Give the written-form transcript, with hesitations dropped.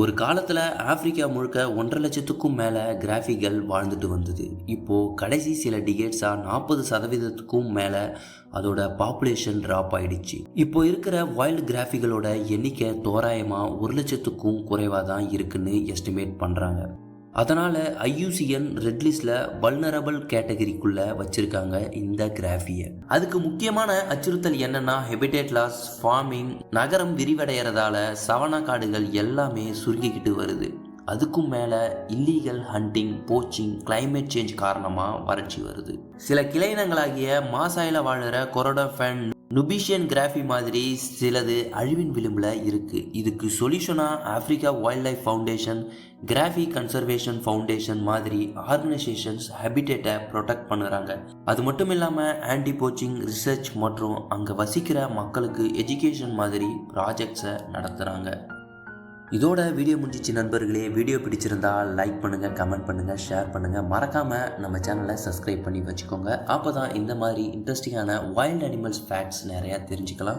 ஒரு காலத்தில் ஆப்பிரிக்கா முழுக்க 1,50,000க்கும் மேலே கிராஃபிகள் வாழ்ந்துட்டு வந்தது. இப்போது கடைசி சில டிகேட்ஸாக 40% மேலே அதோட பாப்புலேஷன் ட்ராப் ஆயிடுச்சு. இப்போ இருக்கிற வைல்டு கிராஃபிகளோட எண்ணிக்கை தோராயமாக 1,00,000க்கும் குறைவாக தான் இருக்குன்னு எஸ்டிமேட் பண்ணுறாங்க. அதனால் IUCN ரெட் லிஸ்டில் வல்னரபிள் கேட்டகரிக்குள்ளே வச்சுருக்காங்க இந்த கிராஃபியை. அதுக்கு முக்கியமான அச்சுறுத்தல் என்னென்னா ஹெபிடேட் லாஸ், ஃபார்மிங், நகரம் விரிவடைகிறதால சவனா காடுகள் எல்லாமே சுருங்கிக்கிட்டு வருது. அதுக்கும் மேலே illegal hunting, poaching, climate change காரணமாக வறட்சி வருது. சில கிளையினங்களாகிய மாசாயில் வாழுற கொரோடோஃபன், நுபிஷியன் கிராஃபி மாதிரி சிலது அழிவின் விளிம்பில் இருக்குது. இதுக்கு சொல்யூஷனாக Africa wild life foundation, giraffe conservation foundation மாதிரி ஆர்கனைசேஷன்ஸ் ஹேபிடேட்டை ப்ரொடெக்ட் பண்ணுறாங்க. அது மட்டும் இல்லாமல் ஆன்டி போச்சிங் ரிசர்ச் மற்றும் அங்கே வசிக்கிற மக்களுக்கு எஜுகேஷன் மாதிரி ப்ராஜெக்ட்ஸை நடத்துகிறாங்க. இதோட வீடியோ முடிஞ்சிச்சு நண்பர்களே. வீடியோ பிடிச்சிருந்தா லைக் பண்ணுங்கள், கமெண்ட் பண்ணுங்கள், ஷேர் பண்ணுங்கள். மறக்காமல் நம்ம சேனலை சப்ஸ்கிரைப் பண்ணி வச்சுக்கோங்க. அப்போ தான் இந்த மாதிரி இன்ட்ரெஸ்டிங்கான வைல்ட் அனிமல்ஸ் ஃபேக்ட்ஸ் நிறையா தெரிஞ்சுக்கலாம்.